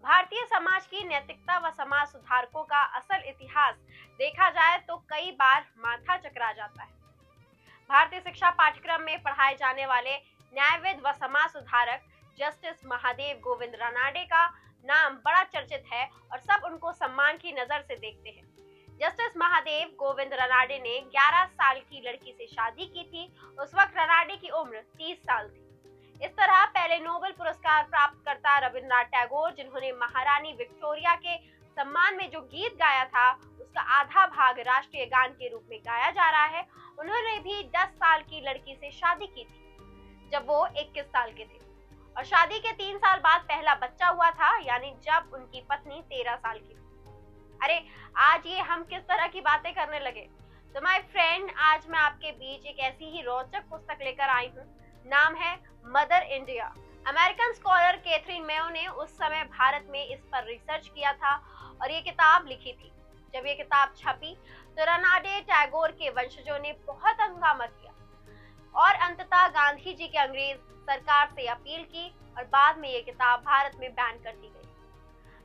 भारतीय समाज की नैतिकता व समाज सुधारकों का असल इतिहास देखा जाए तो कई बार माथा चकरा जाता है। भारतीय शिक्षा पाठ्यक्रम में पढ़ाए जाने वाले न्यायविद व समाज सुधारक जस्टिस महादेव गोविंद रानाडे का नाम बड़ा चर्चित है और सब उनको सम्मान की नजर से देखते हैं। जस्टिस महादेव गोविंद रानाडे ने 11 साल की लड़की से शादी की थी। उस वक्त रानाडे की उम्र 30 साल थी। इस तरह पहले नोबेल पुरस्कार प्राप्तकर्ता रविंद्रनाथ टैगोर, जिन्होंने महारानी विक्टोरिया के सम्मान में जो गीत गाया था उसका आधा भाग राष्ट्रीय गान के रूप में गाया जा रहा है, उन्होंने भी 10 साल की लड़की से शादी की थी जब वो 21 साल के थे और शादी के 3 साल बाद पहला बच्चा हुआ था, यानी जब उनकी पत्नी 13 साल की थी। अरे आज ये हम किस तरह की बातें करने लगे। तो माय फ्रेंड, आज मैं आपके बीच एक ऐसी ही रोचक पुस्तक लेकर आई हूँ। नाम है mother India. American scholar Catherine Mayo ने उस समय भारत में इस पर रिसर्च किया था और ये किताब लिखी थी। जब ये किताब छपी तो रानाडे टैगोर के वंशजों ने बहुत हंगामा किया और अंततः गांधी जी के अंग्रेज सरकार से अपील की और बाद में ये किताब भारत में बैन कर दी गई।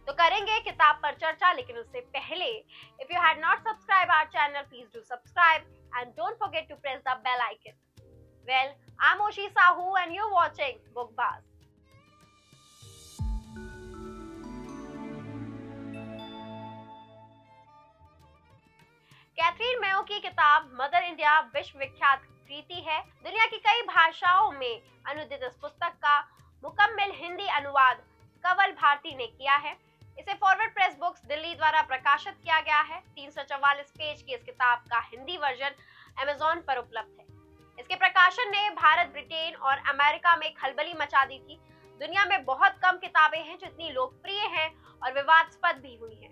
तो करेंगे किताब पर चर्चा, लेकिन उससे पहले if you had not subscribe our channel, please do subscribe and don't forget to press the bell icon. Well, I'm Oshi Sahu and you're watching Bookbaz. Catherine Mayo की किताब मदर इंडिया विश्व विख्यात कृति है। दुनिया की कई भाषाओं में अनुदित इस पुस्तक का मुकम्मल हिंदी अनुवाद कंवल भारती ने किया है। इसे फॉरवर्ड प्रेस बुक्स दिल्ली द्वारा प्रकाशित किया गया है। 344 पेज की इस किताब का हिंदी वर्जन अमेज़न पर उपलब्ध है। इसके प्रकाशन ने भारत, ब्रिटेन और अमेरिका में खलबली मचा दी थी। दुनिया में बहुत कम किताबें हैं जो इतनी लोकप्रिय हैं और विवादास्पद भी हुई हैं।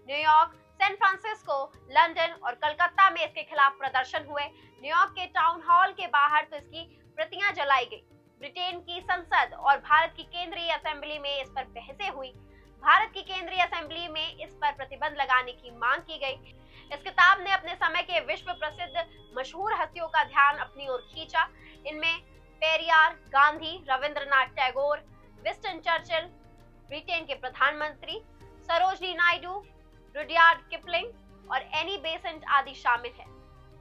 न्यूयॉर्क, सैन फ्रांसिस्को, लंदन और कलकत्ता में इसके खिलाफ प्रदर्शन हुए। न्यूयॉर्क के टाउन हॉल के बाहर तो इसकी प्रतियां जलाई गई। ब्रिटेन की संसद और भारत की केंद्रीय असेंबली में इस पर बहसें हुई। भारत की केंद्रीय असेंबली में इस पर प्रतिबंध लगाने की मांग की गई। इस किताब ने अपने समय के विश्व प्रसिद्ध मशहूर हस्तियों का ध्यान अपनी ओर खींचा। इनमें Periyar, Gandhi, Rabindranath Tagore, Winston Churchill, Britain के प्रधानमंत्री, सरोजनी नायडू, रुडयार्ड किपलिंग और एनी बेसेंट आदि शामिल है।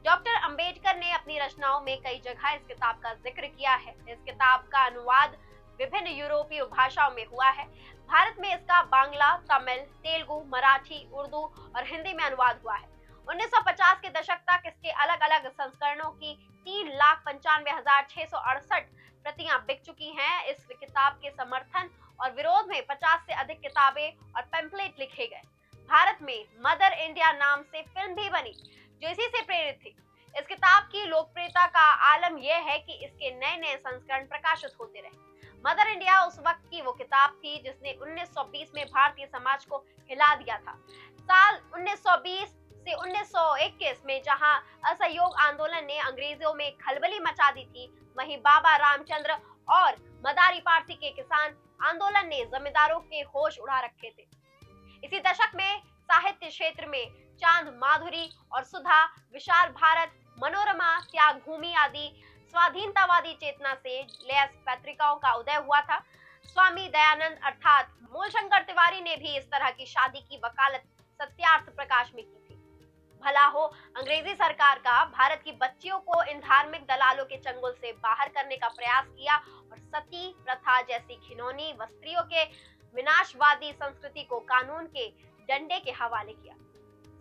डॉक्टर अंबेडकर ने अपनी रचनाओं में कई जगह इस किताब का जिक्र किया है। इस किताब का अनुवाद विभिन्न यूरोपीय भाषाओं में हुआ है। भारत में इसका बांग्ला, तमिल, तेलुगु, मराठी, उर्दू और हिंदी में अनुवाद हुआ है। 1950 के दशक तक इसके अलग अलग संस्करणों की 3,95,668 प्रतियां बिक चुकी हैं। इस किताब के समर्थन और विरोध में 50 से अधिक किताबें और पैम्फलेट लिखे गए। भारत में मदर इंडिया नाम से फिल्म भी बनी जो इसी से प्रेरित थी। इस किताब की लोकप्रियता का आलम यह है कि इसके नए नए संस्करण प्रकाशित होते रहे। मदर इंडिया उस वक्त की वो किताब थी जिसने 1920 में भारतीय समाज को हिला दिया था। साल 1920 से 1921 में जहां असहयोग आंदोलन ने अंग्रेजों में खलबली मचा दी थी, वहीं बाबा रामचंद्र और मदारी पार्टी के किसान आंदोलन ने जमींदारों के होश उड़ा रखे थे। इसी दशक में साहित्य क्षेत्र में चांद माधुरी और सुधा, विशाल भारत, मनोरमा, त्याग भूमि आदि स्वाधीनतावादी चेतना से लैस पत्रिकाओं का उदय हुआ था। स्वामी दयानंद अर्थात मूलशंकर तिवारी ने भी इस तरह की शादी की वकालत सत्यार्थ प्रकाश में की थी। भला हो अंग्रेजी सरकार का भारत की बच्चियों को इन धार्मिक दलालों के चंगुल से बाहर करने का प्रयास किया और सती प्रथा जैसी घिनौनी व स्त्रियों के विनाशवादी संस्कृति को कानून के डंडे के हवाले किया।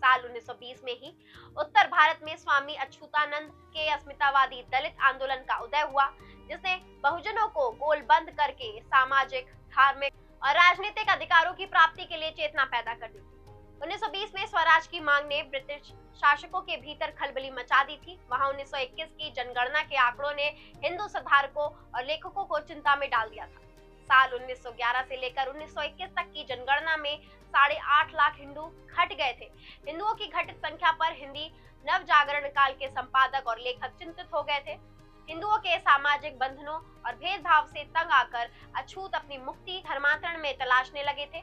साल 1920 में ही उत्तर भारत में स्वामी अच्युतानंद के अस्मितावादी दलित आंदोलन का उदय हुआ, जिसने बहुजनों को गोलबंद करके सामाजिक, धार्मिक और राजनीतिक अधिकारों की प्राप्ति के लिए चेतना पैदा कर दी थी। 1920 में स्वराज की मांग ने ब्रिटिश शासकों के भीतर खलबली मचा दी थी। वहां 1921 की जनगणना के आंकड़ों ने हिंदू सुधारकों और लेखकों को चिंता में डाल दिया था। साल 1911 से लेकर 1921 तक की जनगणना में 8.5 लाख हिंदू घट गए थे। हिंदुओं की घटित संख्या पर हिंदी नव जागरण काल के संपादक और लेखक चिंतित हो गए थे। हिंदुओं के सामाजिक बंधनों और भेदभाव से तंग आकर अछूत अपनी मुक्ति धर्मांतरण में तलाशने लगे थे।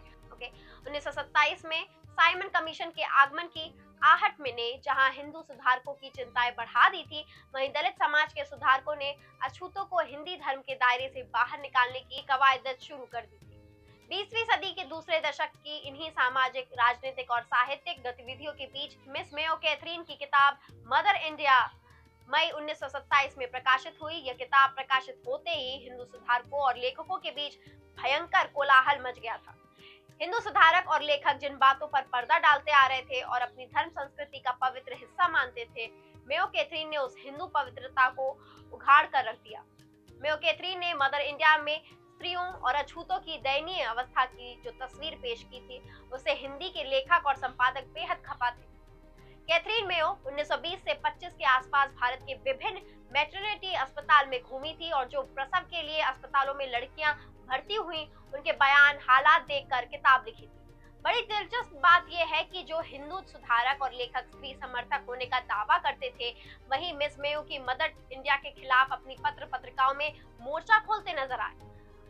1927 में साइमन कमीशन के आगमन की आहट में ने जहां हिंदू सुधारकों की चिंताएं बढ़ा दी थी, वहीं दलित समाज के सुधारकों ने अछूतों को हिंदी धर्म के दायरे से बाहर निकालने की कवायद शुरू कर दी थी। 20वीं सदी के दूसरे दशक की इन्हीं सामाजिक, राजनीतिक और साहित्यिक गतिविधियों के बीच मिस मेयो कैथरीन की किताब मदर इंडिया मई 1927 में प्रकाशित हुई। यह किताब प्रकाशित होते ही हिंदू सुधारकों और लेखकों के बीच भयंकर कोलाहल मच गया था। हिंदू सुधारक और लेखक जिन बातों पर पर्दा डालते आ रहे थे और अपनी धर्म संस्कृति का पवित्र हिस्सा मानते थे, मेयो कैथरीन ने उस हिंदू पवित्रता को उघाड़ कर रख दिया। मेयो कैथरीन ने मदर इंडिया में स्त्रियों और अछूतों की दयनीय अवस्था की जो तस्वीर पेश की थी, उसे हिंदी के लेखक और संपादक बेहद खपा थे। कैथरीन मेयो 1920 से 25 के आसपास भारत के विभिन्न मैटरनिटी अस्पताल में घूमी थी और जो प्रसव के लिए अस्पतालों में लड़कियां भर्ती हुई, उनके बयान, हालात देखकर किताब लिखी थी। बड़ी दिलचस्प बात यह है कि जो हिंदू सुधारक और लेखक स्त्री समर्थक होने का दावा करते थे, वहीं मिस मेयो की मदर इंडिया के खिलाफ अपनी पत्र पत्रिकाओं में मोर्चा खोलते नजर आए।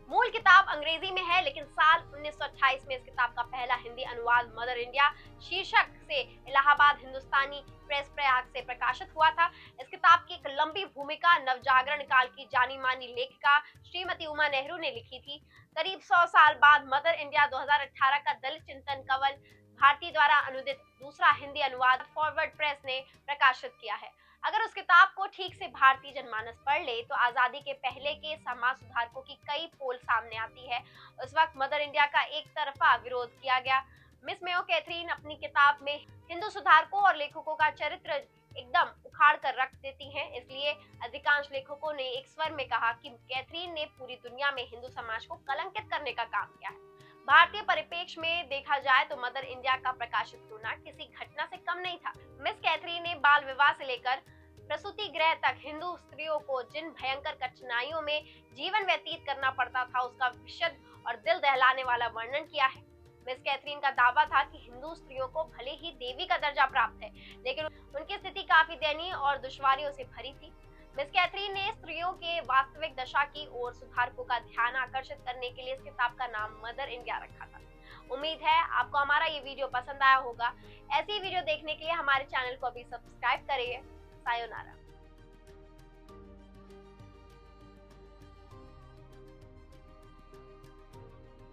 मूल किताब अंग्रेजी में है, लेकिन साल 1928 में इस किताब का पहला हिंदी अनुवाद मदर इंडिया शीर्षक से इलाहाबाद हिंदुस्तानी प्रेस प्रयाग से प्रकाशित हुआ था। इस किताब की एक लंबी भूमिका नवजागरण काल की जानी मानी लेखिका श्रीमती उमा नेहरू ने लिखी थी। करीब 100 साल बाद मदर इंडिया 2018 का दलित चिंतन कवल भारती द्वारा अनुदित दूसरा हिंदी अनुवाद फॉरवर्ड प्रेस ने प्रकाशित किया है। अगर उस किताब को ठीक से भारतीय जनमानस पढ़ ले तो आजादी के पहले के समाज सुधारकों की कई पोल सामने आती है। उस वक्त मदर इंडिया का एक तरफा विरोध किया गया। मिस मेयो कैथरीन अपनी किताब में हिंदू सुधारकों और लेखकों का चरित्र एकदम उखाड़ कर रख देती हैं। इसलिए अधिकांश लेखकों ने एक स्वर में कहा कि कैथरीन ने पूरी दुनिया में हिंदू समाज को कलंकित करने का काम किया है। भारतीय परिप्रेक्ष्य में देखा जाए तो मदर इंडिया का प्रकाशित होना किसी घटना से कम नहीं था। मिस कैथरीन ने बाल विवाह से लेकर प्रसूति गृह तक हिंदू स्त्रियों को जिन भयंकर कठिनाइयों में जीवन व्यतीत करना पड़ता था, उसका विशद और दिल दहलाने वाला वर्णन किया है। मिस कैथरीन का दावा था कि हिंदू स्त्रियों को भले ही देवी का दर्जा प्राप्त है, लेकिन उनकी स्थिति काफी दयनीय और दुश्वारियों से भरी थी। मिस कैथरीन ने स्त्रियों के वास्तविक दशा की ओर सुधारकों का ध्यान आकर्षित करने के लिए इस किताब का नाम मदर इंडिया रखा था। उम्मीद है आपको हमारा ये वीडियो पसंद आया होगा। ऐसी वीडियो देखने के लिए हमारे चैनल को अभी सब्सक्राइब करिए। सायोनारा।